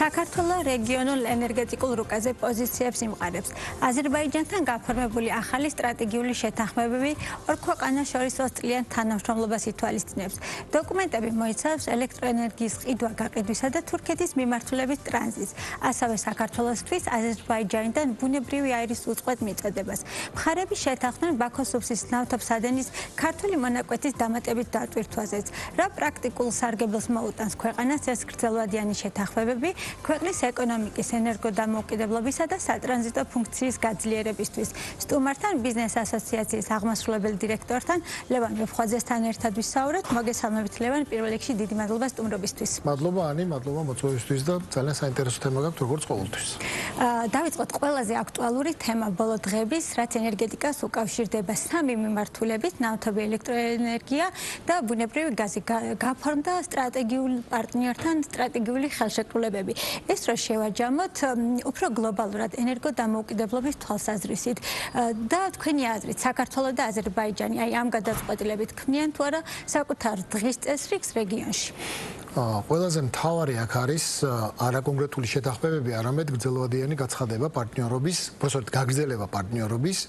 საქართველოს რეგიონულ ენერგეტიკულ რუკაზე პოზიციებს იმყარებს. აზერბაიჯანთან გაფორმებული ახალი სტრატეგიული შეთანხმებები ორ ქვეყანას შორის 20 წლიან თანამშრომლობას ითვალისწინებს. დოკუმენტები მოიცავს ელექტროენერგიის ყიდვა-გაყიდვისა და თურქეთის მიმართულებით ტრანზიტს, ასევე საქართველოსთვის აზერბაიჯანიდან ბუნებრივი აირის უწყვეტ მიწოდებას. მხარები შეთანხმდნენ ბაქოს უბსის ნავთობსადენის ქართული მონაკვეთის დამატებით დატვირთვაზეც. რა პრაქტიკულ სარგებელს მოუტანს ქვეყანას ეს გრძელვადიანი შეთანხმებები ქვეყნის ეკონომიკის, ენერგოდამოუკიდებლობისა და სატრანზიტო ფუნქციის გაძლიერებისთვის. სტუმართან ბიზნეს ასოციაციის აღმასრულებელი დირექტორთან ლევან ვეფხვაძესთან ერთად ვისაუბრეთ. მოგესალმებით ლევან, პირველ რიგში დიდი მადლობა სტუმრობისთვის. მადლობა ანი, მადლობა მოწვევისთვის და ძალიან საინტერესო თემა გაქვთ როგორც ყოველთვის. დავიწყოთ ყველაზე აქტუალური თემა ბოლო დღების, რაც ენერგეტიკას უკავშირდება სამი მიმართულებით, ნავთობი, ელექტროენერგია და ბუნებრივი გაზი. გაფორმდა სტრატეგიულ პარტნიორთან სტრატეგიული ხელშეკრულებები. ეს რო შევაჯამოთ უფრო გლობალურად ენერგოდამოუკიდებლობის თვალსაზრისით და თქვენი აზრით საქართველოს და აზერბაიჯანი აი ამ გადაწყვეტილებით ქმნიან თუ არა საკუთარ დღის წესრიგს რეგიონში? ყველაზე მთავარი აქ არის არა კონკრეტული შეთანხმებები, არამედ გრძელვადიანი გაცხადება პარტნიორობის, უბრალოდ გაგრძელება პარტნიორობის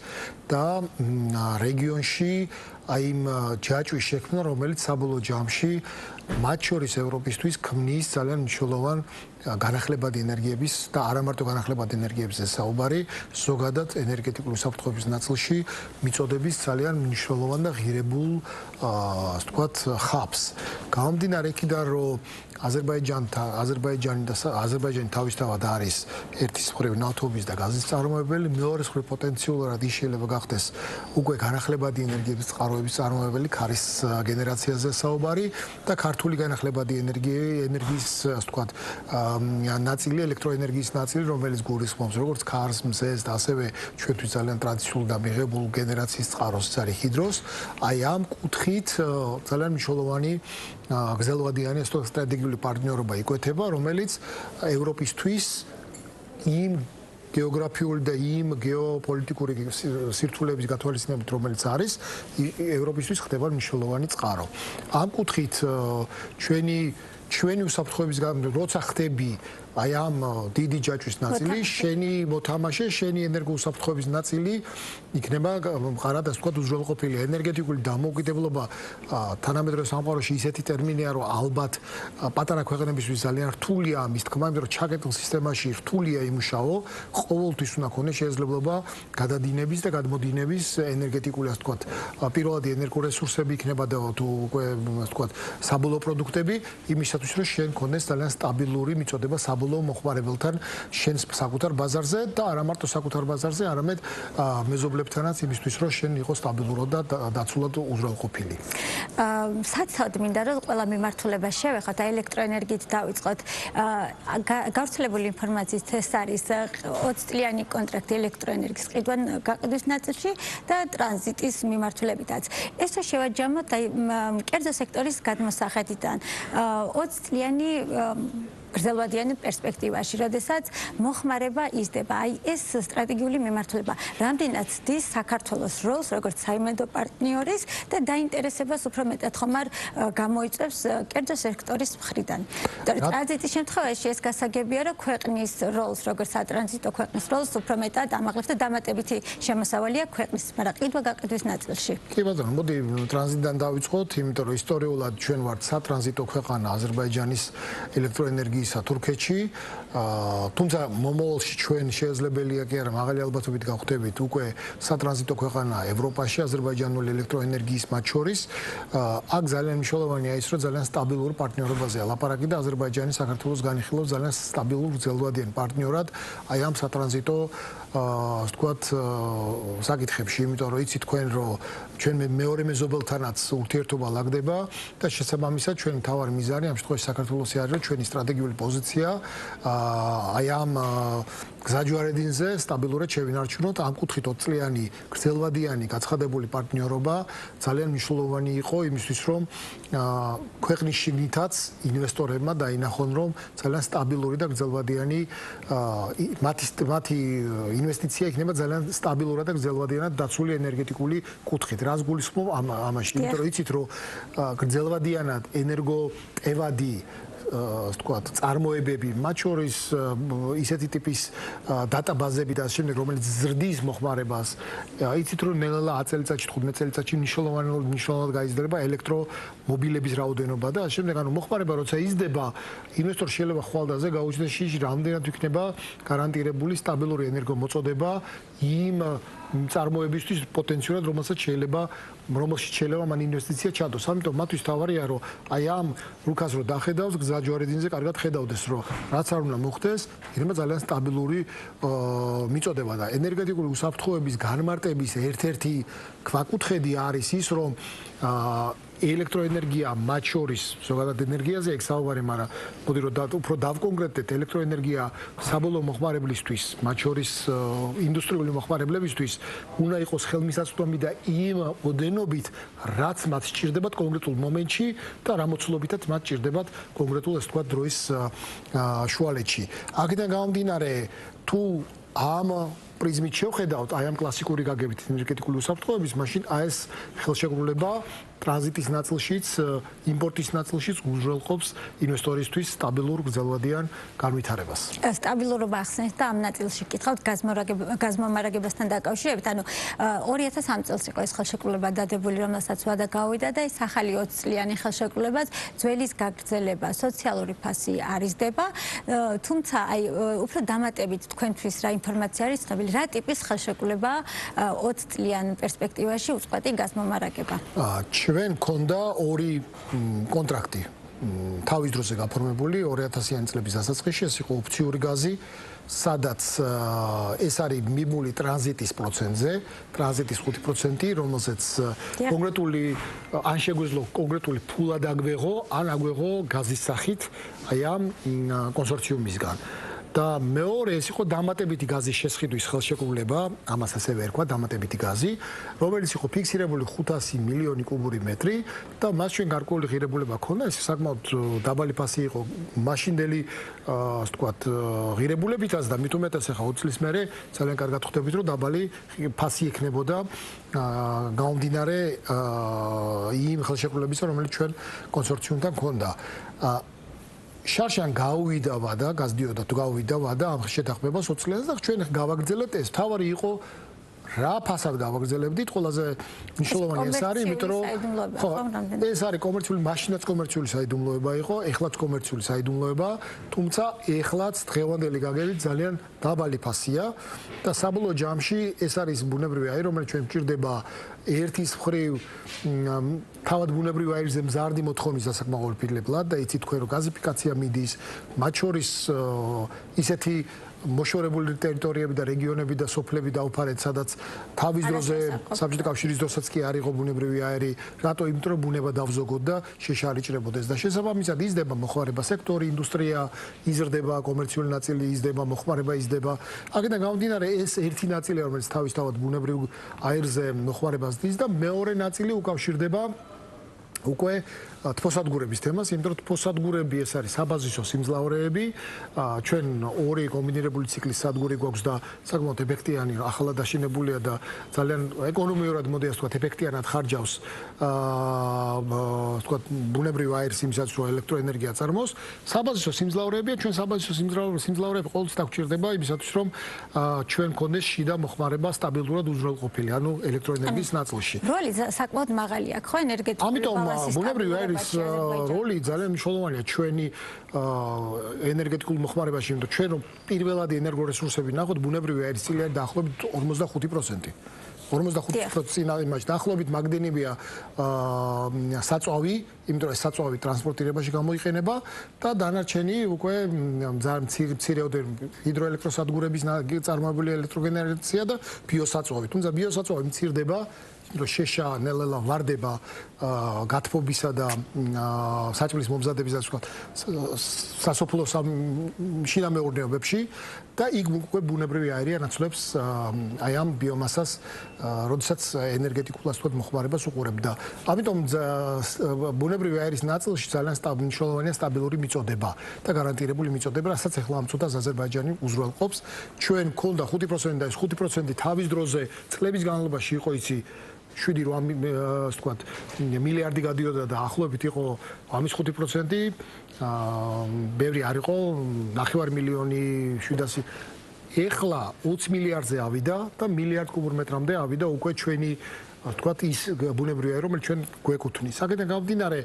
და რეგიონში აი იმ ჯაჭვის შექმნა, რომელიც საბოლოო ჯამში მათ შორის ევროპისთვის ქმნის ძალიან მნიშვნელოვან განახლებადი ენერგიების და არა მარტო განახლებადი ენერგიებზე საუბარი, ზოგადად ენერგეტიკული უსაფრთხოების ნაწილში მიწოდების ძალიან მნიშვნელოვან და ღირებულ ხაბს. გამომდინარე იქიდან, რომ აზერბაიჯანი თავისთავად არის ერთის მხრივ ნავთობის და გაზის წარმოებელი, მეორეს მხრივ პოტენციალურად ის შეიძლება გახდეს უკვე განახლებადი ენერგიების წყაროების წარმოებელი, ქარის გენერაციაზე საუბარი და ქართული განახლებადი ენერგიის ნაწილი, ელექტროენერგიის ნაწილი, რომელიც გულისხმობს როგორც ქარს, მზეს და ასევე ჩვენთვის ძალიან ტრადიციული და მიღებულ გენერაციის წყაროს არის ჰიდროს. აი ამ კუთხით ძალიან მნიშვნელოვანი გრძელვადიანი სტრატეგიული პარტნიორობა იკვეთება, რომელიც ევროპისთვის იმ გეოგრაფიული და იმ გეოპოლიტიკური სირთულეების გათვალისწინებით, რომელიც არის, ევროპისთვის ხდება მნიშვნელოვანი წყარო. ამ კუთხით ჩვენი უსაფრთხოების როცა ხდები აი ამ დიდი ჯაჭვის ნაწილი, შენი მოთამაშე, შენი ენერგოუსაფრთხოების ნაწილი იქნება მყარად ასე ვთქვათ უზრუნველყოფილი. ენერგეტიკული დამოუკიდებლობა თანამედროვე სამყაროში ისეთი ტერმინია, რომ ალბათ პატარა ქვეყნებისთვის ძალიან რთულია ამის თქმა, იმიტომ რომ ჩაკეტილ სისტემაში რთულია იმუშაო, ყოველთვის უნდა ქონდეს შესაძლებლობა გადადინების და გადმოდინების ენერგეტიკული ასე ვთქვათ პირველადი ენერგორესურსები იქნება და თუ უკვე ასე ვთქვათ საბოლოო პროდუქტები, იმისათვის რომ შენ ქონდეს ძალიან სტაბილური მიწოდება საბოლოო მოხმარებელთან შენს საკუთარ ბაზარზე და არა მარტო საკუთარ ბაზარზე, არამედ მეზობლებთანაც იმისთვის, რომ შენ იყო სტაბილურად და დაცულად უზრუნველყოფილი. საცავად მინდა რომ ყველა მიმართულება შევეხოთ, ელექტროენერგიით დავიწყოთ. გავრცელებული ინფორმაციით ეს არის 20 წლიანი კონტრაქტი ელექტროენერგიის ყიდვა-გაყიდვის ნაწილში და ტრანზიტის მიმართულებითაც. ეს შევაჯამოთ აი კერძო სექტორის გადმოსახედიდან 20 წლიანი გრძელვადიანი პერსპექტივაში, როდესაც მოხმარება იზრდება. აი ეს სტრატეგიული მიმართულება რამდენად ცდის საქართველოს როლს როგორც საიმედო პარტნიორის და დაინტერესებას უფრო მეტად ხომ არ გამოიწვევს კერძო სექტორის მხრიდან. ტრანზიტის შემთხვევაში ეს გასაგებია, რომ ქვეყნის როლს, როგორც სატრანზიტო ქვეყნის როლს უფრო მეტად ამაღლებს და დამატებითი შემოსავალია ქვეყნის, მაგრამ ყიდვა-გაყიდვის ნაწილში. კი ბატონო, მოდი ტრანზიტიდან დავიწყოთ, იმიტომ რომ ისტორიულად ჩვენ ვართ სატრანზიტო ქვეყანა აზერბაიჯანის ელექტროენერგიის თურქეთში, თუმცა მომავალში ჩვენ შესაძლებელია კი არა მაღალი ალბათობით გავხდებით უკვე სატრანზიტო ქვეყანა ევროპაში აზერბაიჯანული ელექტროენერგიის მათ შორის. აქ ძალიან მნიშვნელოვანია ის, რომ ძალიან სტაბილურ პარტნიორობაზეა ლაპარაკი და აზერბაიჯანი საქართველოს განიხილავს ძალიან სტაბილურ გრძელვადიან პარტნიორად აი ამ სატრანზიტო ასე ვთქვათ საკითხებში, იმიტომ რომ იცით თქვენ რომ ჩვენ მეორე მეზობელთანაც ურთიერთობა ლაგდება და შესაბამისად ჩვენი მთავარი მიზანი ამ შემთხვევაში საქართველოსი არის, რომ ჩვენი სტრატეგიული პოზიცია აი ამ გზაჯვარედინზე სტაბილურად შევინარჩუნოთ. ამ კუთხით 20 წლიანი გრძელვადიანი გაცხადებული პარტნიორობა ძალიან მნიშვნელოვანი იყო იმისთვის, რომ ქვეყნის შიგნითაც ინვესტორებმა დაინახონ, რომ ძალიან სტაბილური და გრძელვადიანი მათი ინვესტიცია იქნება ძალიან სტაბილურად და გრძელვადიანად დაცული ენერგეტიკული კუთხით. რას გულისხმობ ამაში? იმიტომ რომ იცით, რომ გრძელვადიანად ენერგოტევადი ასე ვთქვათ, წარმოებები, მათ შორის ისეთი ტიპის დატაბაზები და ასე შემდეგ, რომელიც ზრდის მოხმარებას, იცით რომ ნელა 10 წელიწადში, 15 წელიწადში მნიშვნელოვნად გაიზრდება ელექტრომობილების რაოდენობა და ასე შემდეგ, ანუ მოხმარება როცა იზრდება, ინვესტორი შეიძლება ხვალდაზე გაუჩნდეს შიში, რამდენად იქნება გარანტირებული სტაბილური ენერგომოწოდება იმ წარმოებისთვის პოტენციურად, რომელშიც შეიძლება მან ინვესტიცია ჩადოს. ამიტომ მათთვის თავარია, რომ აი ამ რუკას რო დახედავს, გზა ჯვარედინზე კარგად ხედავდეს, რომ რაც არ უნდა მოხდეს, იქნება ძალიან სტაბილური მიწოდება და ენერგეტიკული უსაფრთხოების განმარტების ერთ-ერთი ქვაკუთხედი არის ის, რომ ელექტროენერგია მათ შორის, ზოგადად ენერგიაზე ეგ საუბარი, მაგრამ მოდი რომ უფრო დავკონკრეტდეთ, ელექტროენერგია საბოლოო მოხმარებლისთვის, მათ შორის ინდუსტრიული მოხმარებლებისთვის უნდა იყოს ხელმისაწვდომი და იმ ოდენობით, რაც მათ სჭირდებათ კონკრეტულ მომენტში და რა მოცულობითაც მათ სჭირდებათ კონკრეტულ, ასე ვთქვათ, დროის შუალედში. აქედან გამომდინარე, თუ ამ პრიზმით შევხედავთ აი ამ კლასიკური გაგებით ენერგეტიკული უსაფრთხოების, მაშინ აი ეს ხელშეკრულება ტრანზიტის ნაწილშიც, იმპორტის ნაწილშიც უზრუნველყოფს ინვესტორისთვის სტაბილურ გრძელვადიან განვითარებას. სტაბილურობა ახსენეთ და ამ ნაწილში გითხავთ გაზმომარაგებასთან დაკავშირებით, ანუ 2003 წელს იყო ეს ხელშეკრულება დადებული, რომელსაც ვადა გავიდა და ეს ახალი 20 წლიანი ხელშეკრულება ძველის გაგრძელება, სოციალური ფასი არიზდება, თუმცა აი უფრო დამატებით თქვენთვის რა ინფორმაცია არის ცნობილი, რა ტიპის ხელშეკრულება 20 წლიან პერსპექტივაში უწყვეტი გაზმომარაგება? ჩვენ ქონდა ორი კონტრაქტი თავის დროზე გაფორმებული 2000-იანი წლების დასაწყისში, ეს იყო ოფციური გაზი, სადაც ეს არის მიმული ტრანზიტის პროცენტზე, ტრანზიტის 5%, რომელზეც კონკრეტული ან შეგვეძლო კონკრეტული ფულად აგვეღო, ან აგვეღო გაზის სახით აი ამ კონსორციუმისგან. და მეორე ეს იყო დამატებითი გაზის შესყიდვის ხელშეკრულება, ამას ასევე ერქვა დამატებითი გაზი, რომელიც იყო ფიქსირებული 500 მილიონი კუბური მეტრი და მას ჩვენ გარკვეული ღირებულება ჰქონდა, ეს საკმაოდ დაბალი ფასი იყო მაშინდელი, ასე ვთქვათ, ღირებულებითაც და მით უმეტეს ახლა 20 წლის მერე ძალიან კარგად ხვდებით, რომ დაბალი ფასი ექნებოდა გამომდინარე იმ ხელშეკრულებისა, რომელიც ჩვენ კონსორციუმთან ჰქონდა. შარშან გაუვიდა ვადა, გაზდიოდა თუ გაუვიდა ვადა ამ შეთანხმებას 20 წელს და ჩვენ გავაგრძელებთ ეს. თავარი იყო რა ფასად გავაგრძელებდით, ყველაზე მნიშვნელოვანი ეს არის, იმიტომ რომ ეს არის კომერციული, მაშინაც კომერციული საიდუმლოება იყო, ეხლაც კომერციული საიდუმლოება, თუმცა ეხლაც დღევანდელი გაგებით ძალიან დაბალი ფასია და საბოლოო ჯამში ეს არის ბუნებრივი აირი, რომელიც ჩვენ გვჭირდება ერთის მხრივ თავად ბუნებრივი აირზე მზარდი მოთხოვნის დასაკმაყოფილებლად და იცით თქვენ რომ გაზიფიკაცია მიდის, მათ შორის ისეთი მოშორებული ტერიტორიები და რეგიონები და სოფლები დაუფარეთ, სადაც თავის დროზე საბჭოთა კავშირის დროსაც კი არ იყო ბუნებრივი აირი, რატო? იმიტომ რომ ბუნება დავზოგოთ და შეშარიჭრებოდეს და შესაბამისად იზრდება მოხმარება სექტორი, ინდუსტრია იზრდება, კომერციული ნაწილი იზრდება, მოხმარება იზრდება. აქედან გამომდინარე ეს ერთი ნაწილია, რომელიც თავისთავად ბუნებრივ აირზე მოხმარებას დის და მეორე ნაწილი უკავშირდება უკვე თბოსადგურების თემას, იმიტომ რომ თბოსადგურები ეს არის საბაზისო სიმძლავრეები, ჩვენ ორი კომბინირებული ციკლის სადგური გვაქვს და საკმაოდ ეფექტიანი, ახალად დაშენებულია და ძალიან ეკონომიურად მოდი ასე ვთქვათ, ეფექტიანად ხარჯავს ვთქვათ ბუნებრივ აირს იმისათვის, რომ ელექტროენერგია წარმოს. საბაზისო სიმძლავრეებია, ჩვენ საბაზისო სიმძლავრეები ყოველთვის დაგჭირდება იმისათვის, რომ ჩვენ გქონდეს შიდა მოხმარება სტაბილურად უზრუნველყოფილი, ანუ ელექტროენერგიის ნაწილში. როლი საკმაოდ მაღალი აქვს, ხო, ენერგეტიკული ბალანსის ბუნებრივი აირის როლი ძალიან მნიშვნელოვანია ჩვენი ენერგეტიკულ მოხმარებაში, იმიტომ ჩვენ რომ პირველადი ენერგორესურსები ნახოთ, ბუნებრივი აირის წილი არის დაახლოებით 45%. 45% წინა იმაში დაახლოებით მაგდენებია საწვავი, იმიტომ რომ ეს საწვავი ტრანსპორტირებაში გამოიყენება და დანარჩენი უკვე ძალიან მცირეოდენ ჰიდროელექტროსადგურების წარმოებული ელექტროგენერაცია და ბიოსაწვავი. თუმცა ბიოსაწვავი მცირდება, რომ შეშა ნელ-ნელა ვარდება გათბობისა და საჭმლის მომზადების ასე ვთქვათ სასოფლო შინამეურნეობებში და იქ უკვე ბუნებრივი აირია ნაცვლებს აი ამ ბიომასას, როდესაც ენერგეტიკულ ასე ვთქვათ მოხმარებას უყურებდა. ამიტომ ბუნებრივი აირის ნაწილში ძალიან მნიშვნელოვანია სტაბილური მიწოდება და გარანტირებული მიწოდება, რასაც ახლა ამ წუთას აზერბაიჯანი უზრუნველყოფს. ჩვენ გქონდა 5% და ეს 5% თავის დროზე წლების განმავლობაში იყო იცი 7-8 მილიარდი გადიოდა და ახლობით იყო ამის 5%, ბევრი არ იყო 9 მილიონი 700. ეხლა 20 მილიარდზე ავიდა და მილიარდ კუბომეტრამდე ავიდა უკვე ჩვენი თქვათ ის ბუნებრივია რომელიც ჩვენ გვეკუთვნის. აქედან გამომდინარე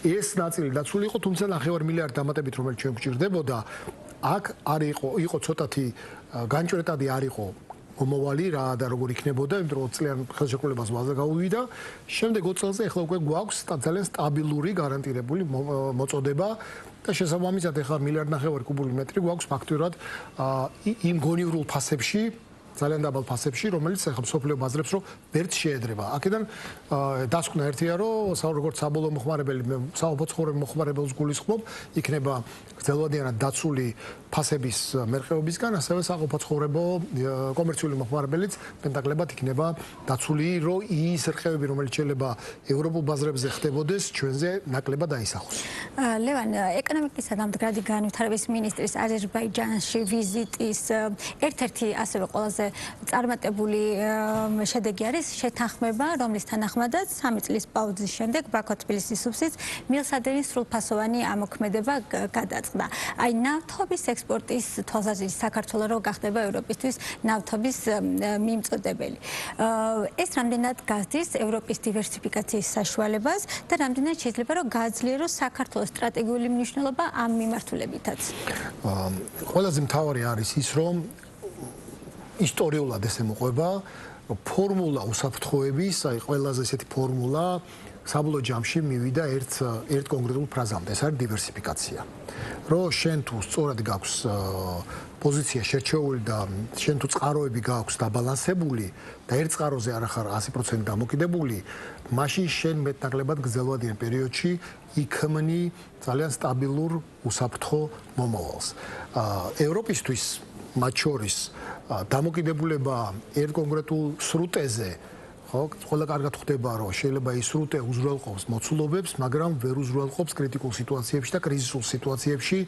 ეს ნაწილი დაცული იყო, თუმცა 9 მილიარდი დამატებით რომელიც ჩვენ გვჭირდებოდა, აქ არ იყო ცოტათი განჭვრეტადი არ იყო მომავალი რა და როგორ იქნებოდა, იმიტომ რომ 20 წლიან ხელშეკრულებას ვალზე გაუვიდა. შემდეგ 20 წელზე ახლა უკვე გვაქვს ძალიან სტაბილური გარანტირებული მოწოდება და შესაბამისად ახლა 1.5 მილიარდი კუბომეტრი გვაქვს ფაქტურად იმ გონივრულ ფასებში, ძალიან დაბალ ფასებში, რომელიც ახლა მსოფლიო ბაზრებს რომ ვერც შეედრება. აქედან დასკვნა ერთია, რომ როგორც საბოლოო მოხმარებელი, საყოფაცხოვრებო მოხმარებელს გულისხმობ, იქნება გრძელვადიანად დაცული ფასების მერყეობისგან, ასევე საყოფაცხოვრებო კომერციული მოხმარებელიც პენტაკლებად იქნება დაცული, რომ ის რყევები, რომელიც შეიძლება ევროპულ ბაზრებზე ხდებოდეს, ჩვენზე ნაკლებად აისახოს. ლევან, ეკონომიკისა და მდგრადი განვითარების მინისტრის აზერბაიჯანში ვიზიტის ერთ-ერთი ასევე ყველაზე წარმატებული შედეგი არის შეთანხმება, რომლის თანახმადაც 3 წლის პაუზის შემდეგ ბაქო-თბილისის უბსის მილსადენის სრულფასოვანი ამოქმედება გადაწყდა. აი, ნავთობის ექსპორტის თვალსაზრისით საქართველოს რო გახდება ევროპისთვის ნავთობის მიმწოდებელი. ეს რამდენად გაზრდის ევროპის დივერსიფიკაციის საშუალებას და რამდენად შეიძლება რომ გააძლიეროს საქართველოს სტრატეგიული მნიშვნელობა ამ მიმართულებითაც? ყველაზე მთავარი არის ის, რომ ისტორიულად ესე მოყვება, რომ ფორმულა უსაფრთხოების, აი ყველაზე ესეთი ფორმულა საბოლოო ჯამში მივიდა ერთ კონკრეტულ ფრაზამდე, ეს არის დივერსიფიკაცია. რომ შენ თუ სწორად გაქვს პოზიცია შერჩეული და შენ თუ წყაროები გაქვს დაბალანსებული და ერთ წყაროზე არ ახარ 100% დამოკიდებული, მაშინ შენ მეტნაკლებად გრძელვადიან პერიოდში იქმნი ძალიან სტაბილურ უსაფრთხო მომავალს. ევროპისთვის მათ შორის დამოკიდებულება ერთ კონკრეტულ სრუტეზე, ხო, ყველა კარგად ხვდება, რომ შეიძლება ის სრუტე უზრუნველყოფს მოცულობებს, მაგრამ ვერ უზრუნველყოფს კრიტიკულ სიტუაციებში და კრიზისულ სიტუაციებში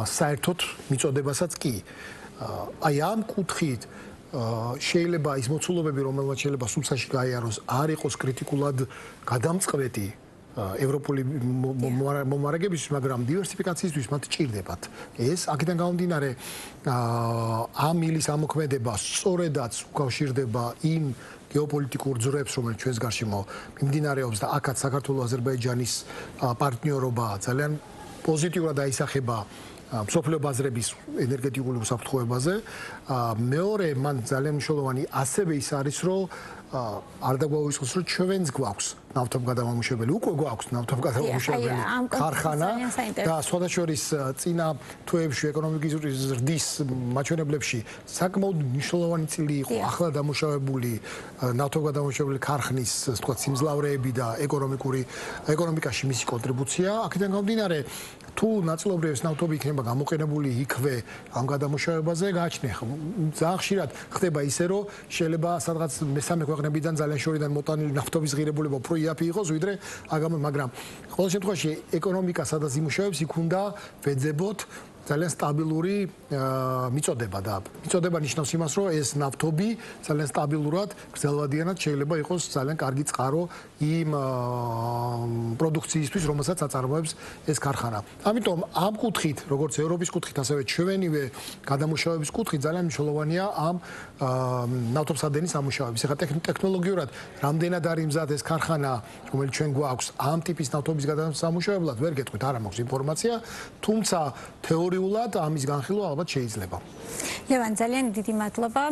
საერთოდ მიწოდებასაც კი. აი ამ კუთხით შეიძლება ის მოცულობები, რომელმაც შეიძლება სუფსაში გაიაროს, არ იყოს კრიტიკულად გადამწყვეტი ევროპული მომარაგებისთვის, მაგრამ დივერსიფიკაციისთვის მათ ჭირდებათ. ეს აქედან გამომდინარე ამ მილის ამოქმედება სწორედაც უკავშირდება იმ გეოპოლიტიკურ ძვრებს, რომელიც ჩვენს გარშემო მიმდინარეობს და აქაც საქართველოს-აზერბაიჯანის პარტნიორობა ძალიან პოზიტიურად აისახება მსოფლიო ბაზრების ენერგეტიკული უსაფრთხოებაზე. მეორე, მან ძალიან მნიშვნელოვანი ასევე ის არის, რომ არ დაგვაუწყოს, რომ ჩვენც გვაქვს ნავთობგადამამუშავებელი, უკვე გვაქვს ნავთობგადამამუშავებელი ქარხანა და სხვადასხვა წინა თვეებში ეკონომიკის ზრდის მაჩვენებლებში საკმაოდ მნიშვნელოვანი წილი იყო ახლა დამუშავებული ნავთობგადამამუშავებელი ქარხნის, თქვა, სიმძლავრეები და ეკონომიკაში მისი კონტრიბუცია. აქედან გამომდინარე, თუ ნაწილობრივ ეს ნავთობი იქნება გამოყენებული იქვე ამ გადამუშავებაზე, გააჩნია ძალიან ხშირად ხდება ისე, რომ შეიძლება სადღაც მესამე ქვეყნებიდან ძალიან შორიდან მოტანილი ნავთობის ღირებულება უფრო იაფი იყოს, ვიდრე აგამო, მაგრამ ყოველ შემთხვევაში ეკონომიკა სადაც იმუშავებს, იქ უნდა ვეძებოთ ძალიან სტაბილური მიწოდება და მიწოდება ნიშნავს იმას, რომ ეს ნავთობი ძალიან სტაბილურად, გრძელვადიანად შეიძლება იყოს ძალიან კარგი წყარო იმ პროდუქციისთვის, რომელსაც აწარმოებს ეს ქარხანა. ამიტომ ამ კუთხით, როგორც ევროპის კუთხით, ასევე ჩვენივე გადამუშავების კუთხით ძალიან მნიშვნელოვანია ამ ნავთობსადენის ამუშავების. ეხლა ტექნოლოგიურად რამდენად არის მზად ეს ქარხანა, რომელიც ჩვენ გვაქვს ამ ტიპის ნავთობის გადამუშავებლად, ვერ გეტყვით, არ მაქვს ინფორმაცია, თუმცა თეორიულად ამის განხილვა ალბათ შეიძლება. ლევან, ძალიან დიდი მადლობა.